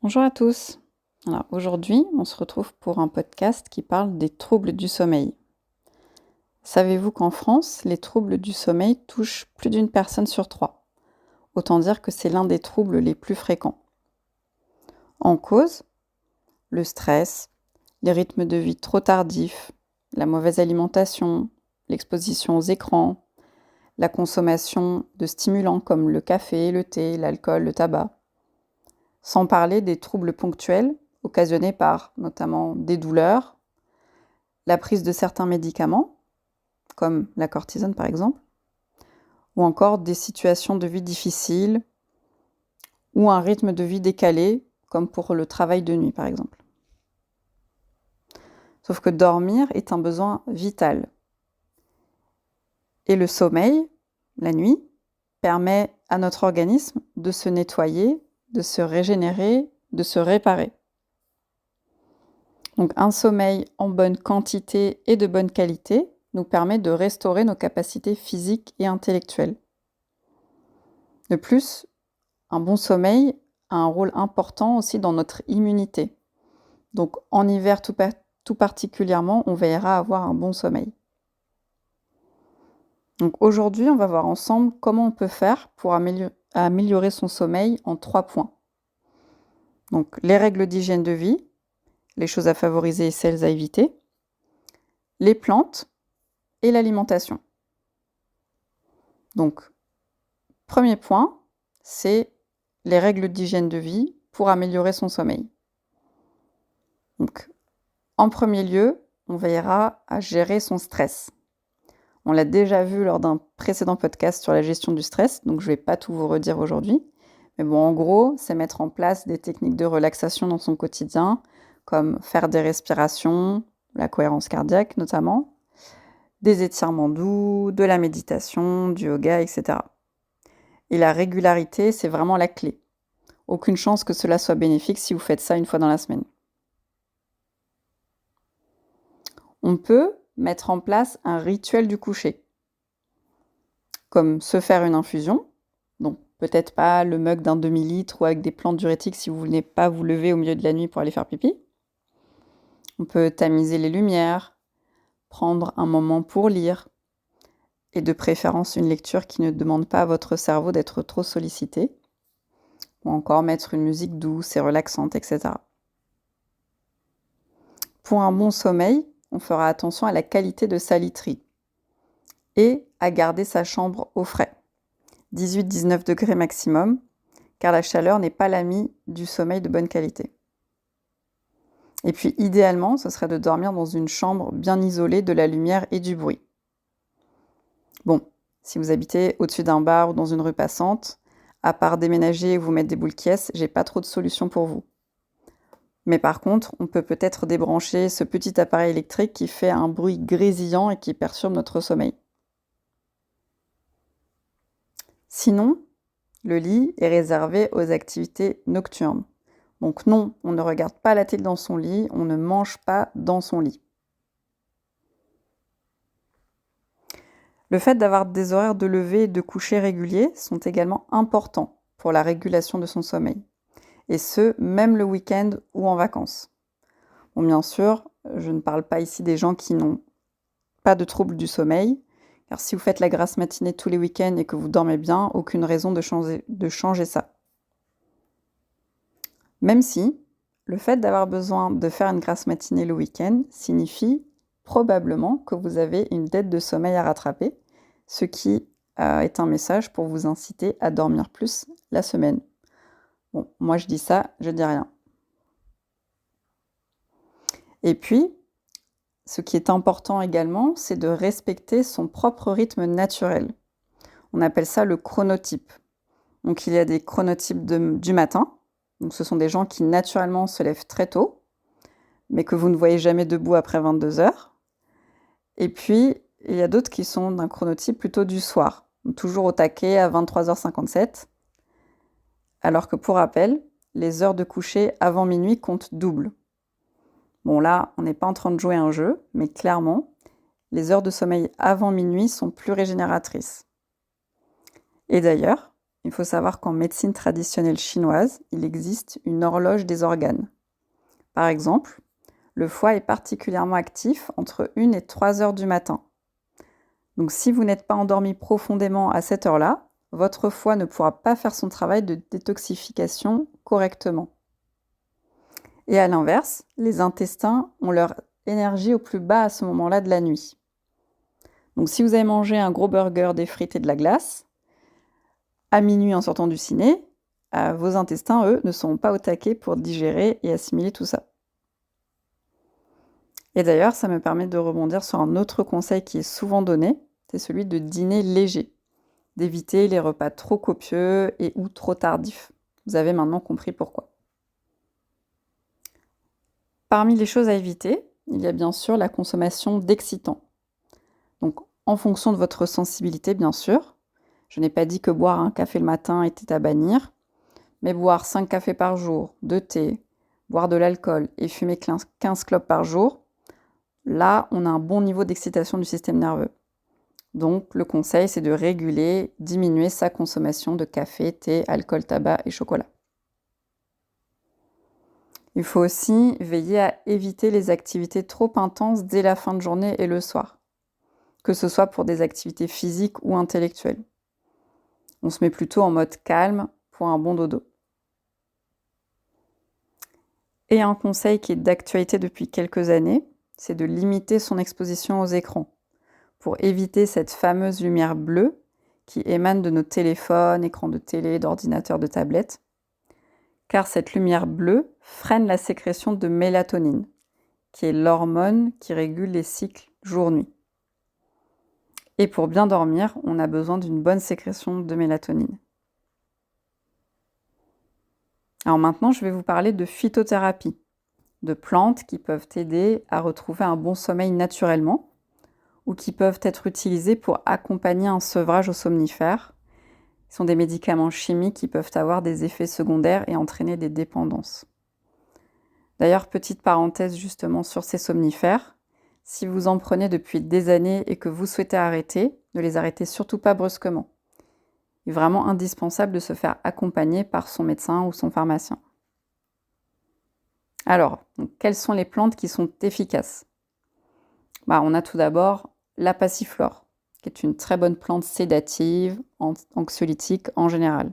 Bonjour à tous. Alors aujourd'hui, on se retrouve pour un podcast qui parle des troubles du sommeil. Savez-vous qu'en France, les troubles du sommeil touchent plus d'une personne sur trois? Autant dire que c'est l'un des troubles les plus fréquents. En cause, le stress, les rythmes de vie trop tardifs, la mauvaise alimentation, l'exposition aux écrans, la consommation de stimulants comme le café, le thé, l'alcool, le tabac. Sans parler des troubles ponctuels occasionnés par notamment des douleurs, la prise de certains médicaments, comme la cortisone par exemple, ou encore des situations de vie difficiles, ou un rythme de vie décalé, comme pour le travail de nuit par exemple. Sauf que dormir est un besoin vital. Et le sommeil, la nuit, permet à notre organisme de se nettoyer, de se régénérer, de se réparer. Donc un sommeil en bonne quantité et de bonne qualité nous permet de restaurer nos capacités physiques et intellectuelles. De plus, un bon sommeil a un rôle important aussi dans notre immunité. Donc en hiver tout particulièrement, on veillera à avoir un bon sommeil. Donc aujourd'hui, on va voir ensemble comment on peut faire pour améliorer son sommeil en 3 points. Donc les règles d'hygiène de vie, les choses à favoriser et celles à éviter, les plantes et l'alimentation. Donc, premier point, c'est les règles d'hygiène de vie pour améliorer son sommeil. Donc, en premier lieu, on veillera à gérer son stress. On l'a déjà vu lors d'un précédent podcast sur la gestion du stress, donc je ne vais pas tout vous redire aujourd'hui. Mais bon, en gros, c'est mettre en place des techniques de relaxation dans son quotidien, comme faire des respirations, la cohérence cardiaque notamment, des étirements doux, de la méditation, du yoga, etc. Et la régularité, c'est vraiment la clé. Aucune chance que cela soit bénéfique si vous faites ça une fois dans la semaine. On peut mettre en place un rituel du coucher, comme se faire une infusion, donc peut-être pas le mug d'un demi-litre ou avec des plantes diurétiques si vous ne voulez pas vous lever au milieu de la nuit pour aller faire pipi. On peut tamiser les lumières, prendre un moment pour lire, et de préférence une lecture qui ne demande pas à votre cerveau d'être trop sollicité, ou encore mettre une musique douce et relaxante, etc. Pour un bon sommeil, on fera attention à la qualité de sa literie et à garder sa chambre au frais, 18-19 degrés maximum, car la chaleur n'est pas l'ami du sommeil de bonne qualité. Et puis idéalement, ce serait de dormir dans une chambre bien isolée de la lumière et du bruit. Bon, si vous habitez au-dessus d'un bar ou dans une rue passante, à part déménager et vous mettre des boules quies, j'ai pas trop de solutions pour vous. Mais par contre, on peut peut-être débrancher ce petit appareil électrique qui fait un bruit grésillant et qui perturbe notre sommeil. Sinon, le lit est réservé aux activités nocturnes. Donc non, on ne regarde pas la télé dans son lit, on ne mange pas dans son lit. Le fait d'avoir des horaires de lever et de coucher réguliers sont également importants pour la régulation de son sommeil. Et ce, même le week-end ou en vacances. Bon, bien sûr, je ne parle pas ici des gens qui n'ont pas de troubles du sommeil, car si vous faites la grasse matinée tous les week-ends et que vous dormez bien, aucune raison de changer ça. Même si, le fait d'avoir besoin de faire une grasse matinée le week-end signifie probablement que vous avez une dette de sommeil à rattraper, ce qui est un message pour vous inciter à dormir plus la semaine. Bon, moi je dis ça, je dis rien. Et puis, ce qui est important également, c'est de respecter son propre rythme naturel. On appelle ça le chronotype. Donc il y a des chronotypes du matin. Donc ce sont des gens qui naturellement se lèvent très tôt, mais que vous ne voyez jamais debout après 22 heures. Et puis, il y a d'autres qui sont d'un chronotype plutôt du soir, donc toujours au taquet à 23h57. Alors que pour rappel, les heures de coucher avant minuit comptent double. Bon là, on n'est pas en train de jouer à un jeu, mais clairement, les heures de sommeil avant minuit sont plus régénératrices. Et d'ailleurs, il faut savoir qu'en médecine traditionnelle chinoise, il existe une horloge des organes. Par exemple, le foie est particulièrement actif entre 1 et 3 heures du matin. Donc si vous n'êtes pas endormi profondément à cette heure-là, votre foie ne pourra pas faire son travail de détoxification correctement. Et à l'inverse, les intestins ont leur énergie au plus bas à ce moment-là de la nuit. Donc si vous avez mangé un gros burger, des frites et de la glace, à minuit en sortant du ciné, vos intestins, eux, ne sont pas au taquet pour digérer et assimiler tout ça. Et d'ailleurs, ça me permet de rebondir sur un autre conseil qui est souvent donné, c'est celui de dîner léger, d'éviter les repas trop copieux et ou trop tardifs. Vous avez maintenant compris pourquoi. Parmi les choses à éviter, il y a bien sûr la consommation d'excitants. Donc, en fonction de votre sensibilité, bien sûr. Je n'ai pas dit que boire un café le matin était à bannir, mais boire 5 cafés par jour, 2 thés, boire de l'alcool et fumer 15 clopes par jour, là, on a un bon niveau d'excitation du système nerveux. Donc, le conseil, c'est de réguler, diminuer sa consommation de café, thé, alcool, tabac et chocolat. Il faut aussi veiller à éviter les activités trop intenses dès la fin de journée et le soir, que ce soit pour des activités physiques ou intellectuelles. On se met plutôt en mode calme pour un bon dodo. Et un conseil qui est d'actualité depuis quelques années, c'est de limiter son exposition aux écrans pour éviter cette fameuse lumière bleue qui émane de nos téléphones, écrans de télé, d'ordinateurs, de tablettes, car cette lumière bleue freine la sécrétion de mélatonine, qui est l'hormone qui régule les cycles jour-nuit. Et pour bien dormir, on a besoin d'une bonne sécrétion de mélatonine. Alors maintenant, je vais vous parler de phytothérapie, de plantes qui peuvent aider à retrouver un bon sommeil naturellement ou qui peuvent être utilisées pour accompagner un sevrage aux somnifères. Ce sont des médicaments chimiques qui peuvent avoir des effets secondaires et entraîner des dépendances. D'ailleurs, petite parenthèse justement sur ces somnifères, si vous en prenez depuis des années et que vous souhaitez arrêter, ne les arrêtez surtout pas brusquement. Il est vraiment indispensable de se faire accompagner par son médecin ou son pharmacien. Alors, quelles sont les plantes qui sont efficaces ? On a tout d'abord la passiflore, qui est une très bonne plante sédative, anxiolytique en général.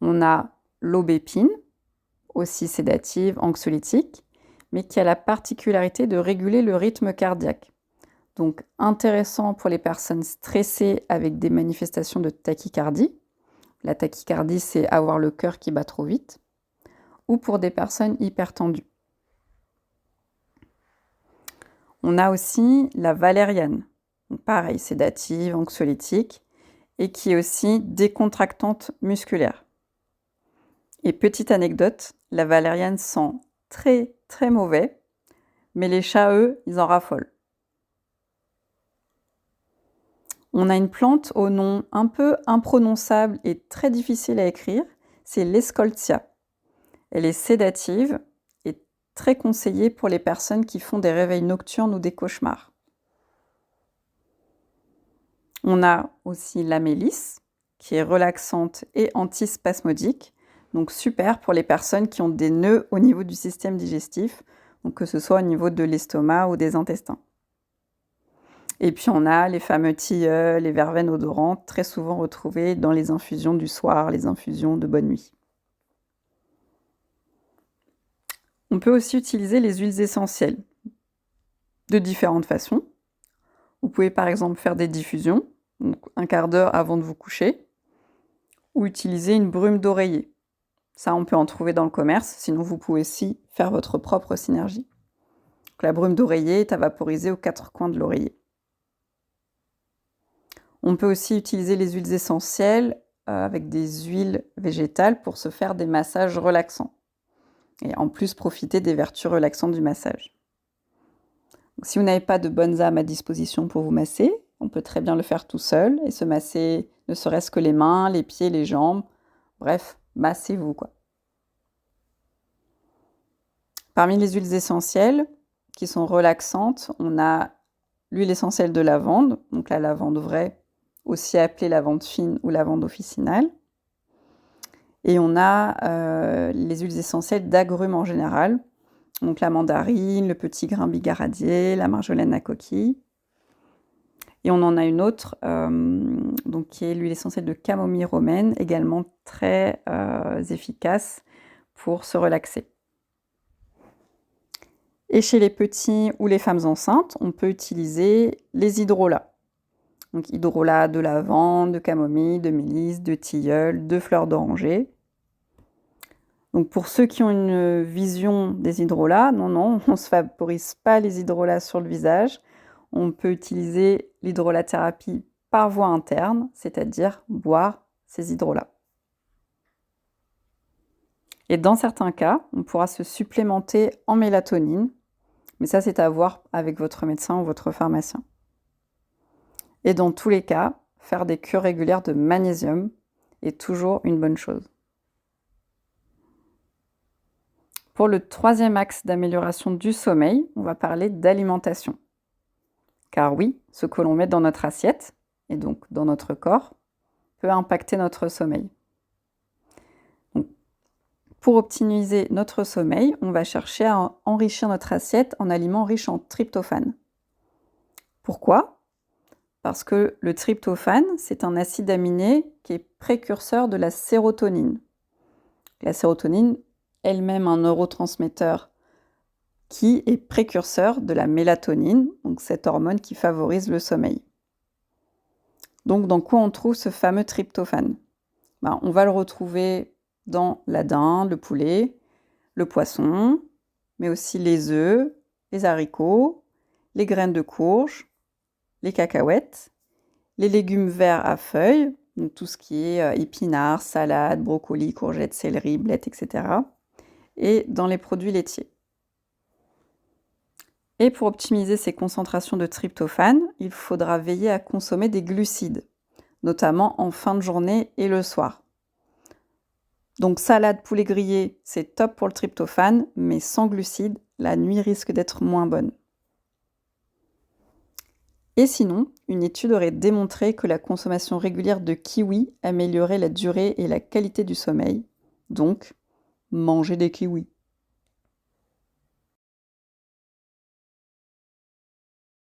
On a l'aubépine, aussi sédative, anxiolytique, mais qui a la particularité de réguler le rythme cardiaque. Donc intéressant pour les personnes stressées avec des manifestations de tachycardie. La tachycardie, c'est avoir le cœur qui bat trop vite. Ou pour des personnes hypertendues. On a aussi la valériane, donc pareil, sédative, anxiolytique, et qui est aussi décontractante musculaire. Et petite anecdote, la valériane sent très très mauvais, mais les chats, eux, ils en raffolent. On a une plante au nom un peu imprononçable et très difficile à écrire, c'est l'escoltia. Elle est sédative et très conseillée pour les personnes qui font des réveils nocturnes ou des cauchemars. On a aussi la mélisse, qui est relaxante et antispasmodique, donc super pour les personnes qui ont des nœuds au niveau du système digestif, donc que ce soit au niveau de l'estomac ou des intestins. Et puis on a les fameux tilleuls, les verveines odorantes, très souvent retrouvées dans les infusions du soir, les infusions de bonne nuit. On peut aussi utiliser les huiles essentielles de différentes façons. Vous pouvez par exemple faire des diffusions, donc un quart d'heure avant de vous coucher, ou utiliser une brume d'oreiller. Ça, on peut en trouver dans le commerce, sinon vous pouvez aussi faire votre propre synergie. Donc, la brume d'oreiller est à vaporiser aux 4 coins de l'oreiller. On peut aussi utiliser les huiles essentielles avec des huiles végétales pour se faire des massages relaxants. Et en plus, profiter des vertus relaxantes du massage. Donc, si vous n'avez pas de bonnes âmes à disposition pour vous masser, on peut très bien le faire tout seul et se masser ne serait-ce que les mains, les pieds, les jambes. Bref, massez-vous, quoi. Parmi les huiles essentielles qui sont relaxantes, on a l'huile essentielle de lavande, donc la lavande vraie aussi appelée lavande fine ou lavande officinale. Et on a les huiles essentielles d'agrumes en général, donc la mandarine, le petit grain bigaradier, la marjolaine à coquille. Et on en a une autre, donc qui est l'huile essentielle de camomille romaine, également très efficace pour se relaxer. Et chez les petits ou les femmes enceintes, on peut utiliser les hydrolats. Donc hydrolats de lavande, de camomille, de mélisse, de tilleul, de fleurs d'oranger. Donc pour ceux qui ont une vision des hydrolats, non, on ne se vaporise pas les hydrolats sur le visage. On peut utiliser l'hydrolathérapie par voie interne, c'est-à-dire boire ces hydrolats. Et dans certains cas, on pourra se supplémenter en mélatonine, mais ça c'est à voir avec votre médecin ou votre pharmacien. Et dans tous les cas, faire des cures régulières de magnésium est toujours une bonne chose. Pour le troisième axe d'amélioration du sommeil, on va parler d'alimentation. Car oui, ce que l'on met dans notre assiette, et donc dans notre corps, peut impacter notre sommeil. Donc, pour optimiser notre sommeil, on va chercher à enrichir notre assiette en aliments riches en tryptophane. Pourquoi ? Parce que le tryptophane, c'est un acide aminé qui est précurseur de la sérotonine. La sérotonine, elle-même un neurotransmetteur qui est précurseur de la mélatonine, donc cette hormone qui favorise le sommeil. Donc dans quoi on trouve ce fameux tryptophane ? On va le retrouver dans la dinde, le poulet, le poisson, mais aussi les œufs, les haricots, les graines de courge, les cacahuètes, les légumes verts à feuilles, donc tout ce qui est épinards, salades, brocolis, courgettes, céleri, blettes, etc. Et dans les produits laitiers. Et pour optimiser ces concentrations de tryptophane, il faudra veiller à consommer des glucides, notamment en fin de journée et le soir. Donc salade, poulet grillé, c'est top pour le tryptophane, mais sans glucides, la nuit risque d'être moins bonne. Et sinon, une étude aurait démontré que la consommation régulière de kiwis améliorait la durée et la qualité du sommeil. Donc, mangez des kiwis.